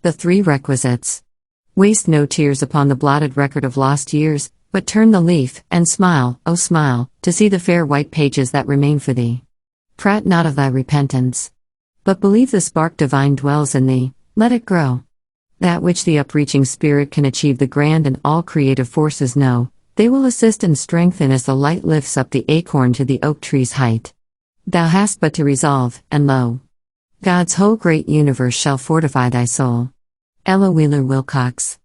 The 3 requisites. Waste no tears upon the blotted record of lost years, but turn the leaf, and smile, oh smile, to see the fair white pages that remain for thee. Prate not of thy repentance, but believe the spark divine dwells in thee, let it grow. That which the upreaching spirit can achieve the grand and all creative forces know, they will assist and strengthen as the light lifts up the acorn to the oak tree's height. Thou hast but to resolve, and lo, God's whole great universe shall fortify thy soul. Ella Wheeler Wilcox.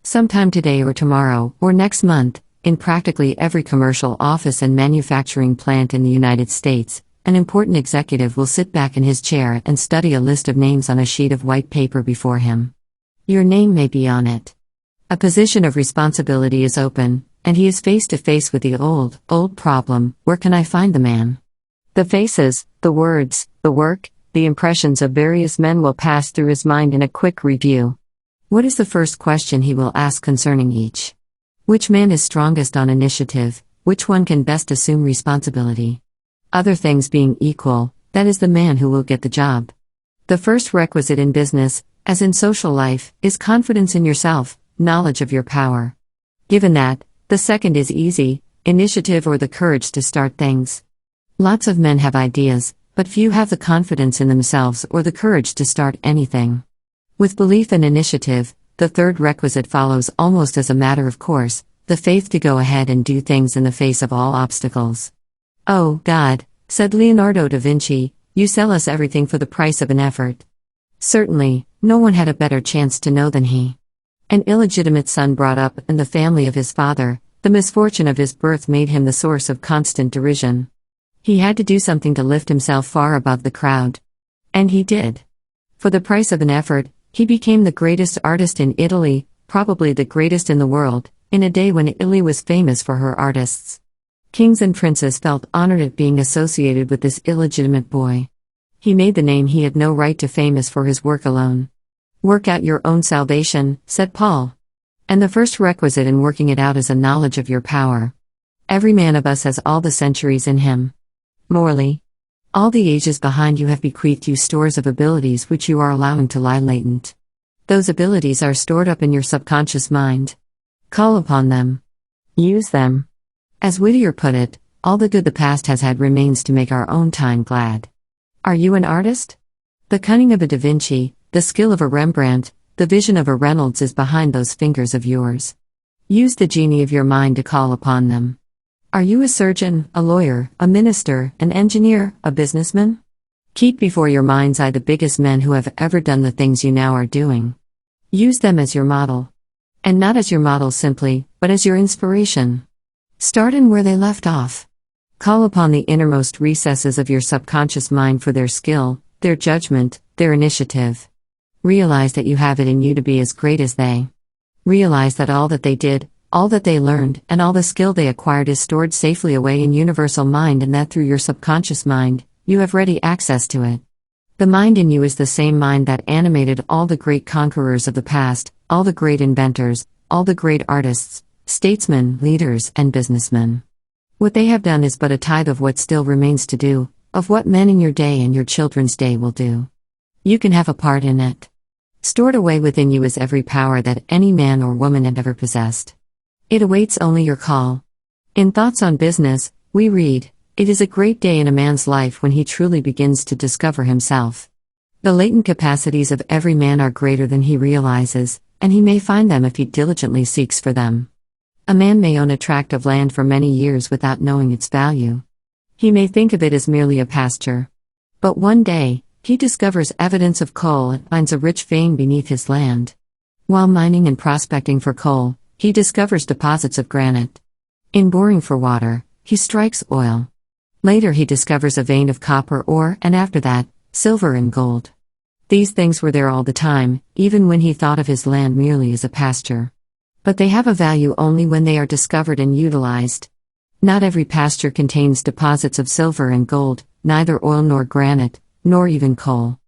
Sometime today or tomorrow, or next month, in practically every commercial office and manufacturing plant in the United States, an important executive will sit back in his chair and study a list of names on a sheet of white paper before him. Your name may be on it. A position of responsibility is open, and he is face to face with the old problem: where can I find the man? The faces, the words, the work, the impressions of various men will pass through his mind in a quick review. What is the first question he will ask concerning each? Which man is strongest on initiative? Which one can best assume responsibility? Other things being equal, that is the man who will get the job. The first requisite in business, as in social life, is confidence in yourself, knowledge of your power. Given that, the second is easy: initiative or the courage to start things. Lots of men have ideas, but few have the confidence in themselves or the courage to start anything. With belief and initiative, the third requisite follows almost as a matter of course: the faith to go ahead and do things in the face of all obstacles. "Oh, God," said Leonardo da Vinci, "you sell us everything for the price of an effort." Certainly, no one had a better chance to know than he. An illegitimate son brought up in the family of his father, the misfortune of his birth made him the source of constant derision. He had to do something to lift himself far above the crowd. And he did. For the price of an effort, he became the greatest artist in Italy, probably the greatest in the world, in a day when Italy was famous for her artists. Kings and princes felt honored at being associated with this illegitimate boy. He made the name he had no right to famous for his work alone. "Work out your own salvation," said Paul. And the first requisite in working it out is a knowledge of your power. Every man of us has all the centuries in him. Morally, all the ages behind you have bequeathed you stores of abilities which you are allowing to lie latent. Those abilities are stored up in your subconscious mind. Call upon them. Use them. As Whittier put it, all the good the past has had remains to make our own time glad. Are you an artist? The cunning of a Da Vinci, the skill of a Rembrandt, the vision of a Reynolds is behind those fingers of yours. Use the genie of your mind to call upon them. Are you a surgeon, a lawyer, a minister, an engineer, a businessman? Keep before your mind's eye the biggest men who have ever done the things you now are doing. Use them as your model. And not as your model simply, but as your inspiration. Start in where they left off. Call upon the innermost recesses of your subconscious mind for their skill, their judgment, their initiative. Realize that you have it in you to be as great as they. Realize that all that they did, all that they learned, and all the skill they acquired is stored safely away in universal mind, and that through your subconscious mind, you have ready access to it. The mind in you is the same mind that animated all the great conquerors of the past, all the great inventors, all the great artists, statesmen, leaders, and businessmen. What they have done is but a tithe of what still remains to do, of what men in your day and your children's day will do. You can have a part in it. Stored away within you is every power that any man or woman had ever possessed. It awaits only your call. In Thoughts on Business, we read, "It is a great day in a man's life when he truly begins to discover himself. The latent capacities of every man are greater than he realizes, and he may find them if he diligently seeks for them. A man may own a tract of land for many years without knowing its value. He may think of it as merely a pasture. But one day, he discovers evidence of coal and finds a rich vein beneath his land. While mining and prospecting for coal, he discovers deposits of granite. In boring for water, he strikes oil. Later he discovers a vein of copper ore, and after that, silver and gold. These things were there all the time, even when he thought of his land merely as a pasture. But they have a value only when they are discovered and utilized. Not every pasture contains deposits of silver and gold, neither oil nor granite, nor even coal.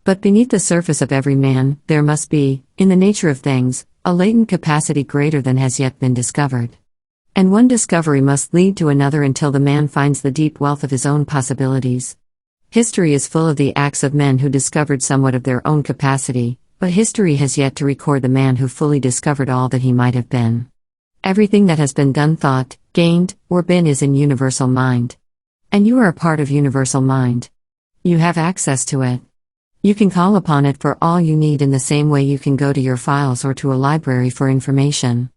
But beneath the surface of every man, there must be, in the nature of things, a latent capacity greater than has yet been discovered. And one discovery must lead to another until the man finds the deep wealth of his own possibilities. History is full of the acts of men who discovered somewhat of their own capacity, but history has yet to record the man who fully discovered all that he might have been. Everything that has been done, thought, gained, or been is in universal mind. And you are a part of universal mind. You have access to it. You can call upon it for all you need in the same way you can go to your files or to a library for information.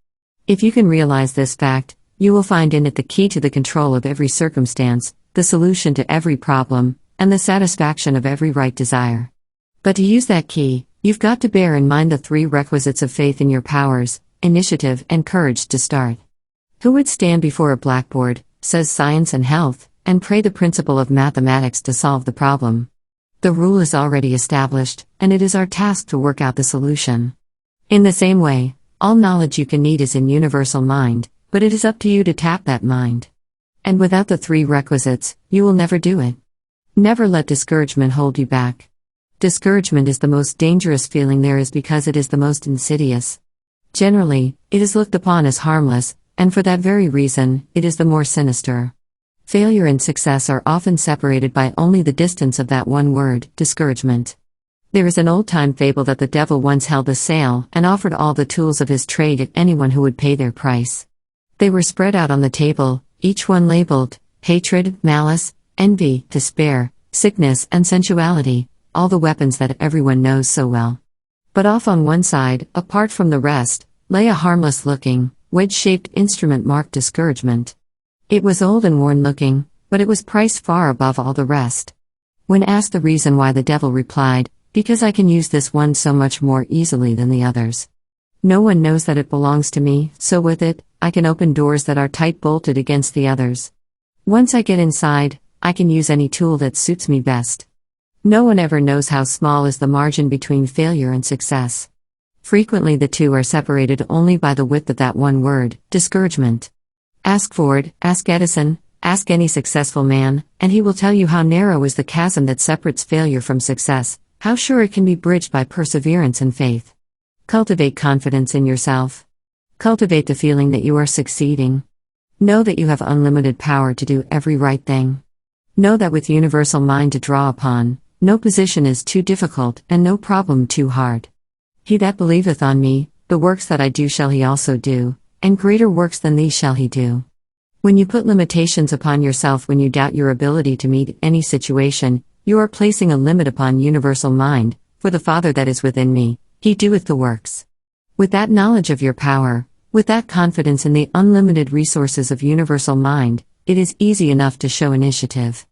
If you can realize this fact, you will find in it the key to the control of every circumstance, the solution to every problem, and the satisfaction of every right desire. But to use that key, you've got to bear in mind the 3 requisites of faith in your powers, initiative, and courage to start. Who would stand before a blackboard, says science and health, and pray the principle of mathematics to solve the problem? The rule is already established, and it is our task to work out the solution. In the same way, all knowledge you can need is in universal mind, but it is up to you to tap that mind. And without the 3 requisites, you will never do it. Never let discouragement hold you back. Discouragement is the most dangerous feeling there is because it is the most insidious. Generally, it is looked upon as harmless, and for that very reason, it is the more sinister. Failure and success are often separated by only the distance of that one word, discouragement. There is an old-time fable that the devil once held a sale and offered all the tools of his trade to anyone who would pay their price. They were spread out on the table, each one labeled, hatred, malice, envy, despair, sickness, and sensuality, all the weapons that everyone knows so well. But off on one side, apart from the rest, lay a harmless-looking, wedge-shaped instrument marked discouragement. It was old and worn-looking, but it was priced far above all the rest. When asked the reason why, the devil replied, "Because I can use this one so much more easily than the others. No one knows that it belongs to me, so with it, I can open doors that are tight-bolted against the others. Once I get inside, I can use any tool that suits me best." No one ever knows how small is the margin between failure and success. Frequently the two are separated only by the width of that one word, discouragement. Ask Ford, ask Edison, ask any successful man, and he will tell you how narrow is the chasm that separates failure from success, how sure it can be bridged by perseverance and faith. Cultivate confidence in yourself. Cultivate the feeling that you are succeeding. Know that you have unlimited power to do every right thing. Know that with universal mind to draw upon, no position is too difficult and no problem too hard. He that believeth on me, the works that I do shall he also do, and greater works than these shall he do. When you put limitations upon yourself, when you doubt your ability to meet any situation, you are placing a limit upon universal mind, for the Father that is within me, he doeth the works. With that knowledge of your power, with that confidence in the unlimited resources of universal mind, it is easy enough to show initiative.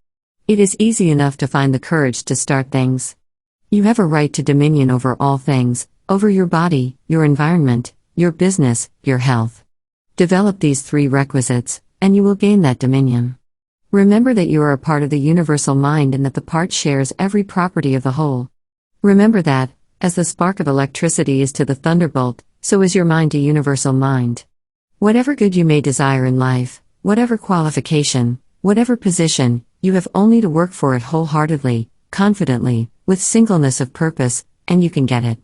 It is easy enough to find the courage to start things. You have a right to dominion over all things, over your body, your environment, your business, your health. Develop these 3 requisites, and you will gain that dominion. Remember that you are a part of the universal mind and that the part shares every property of the whole. Remember that, as the spark of electricity is to the thunderbolt, so is your mind to universal mind. Whatever good you may desire in life, whatever qualification, whatever position, you have only to work for it wholeheartedly, confidently, with singleness of purpose, and you can get it.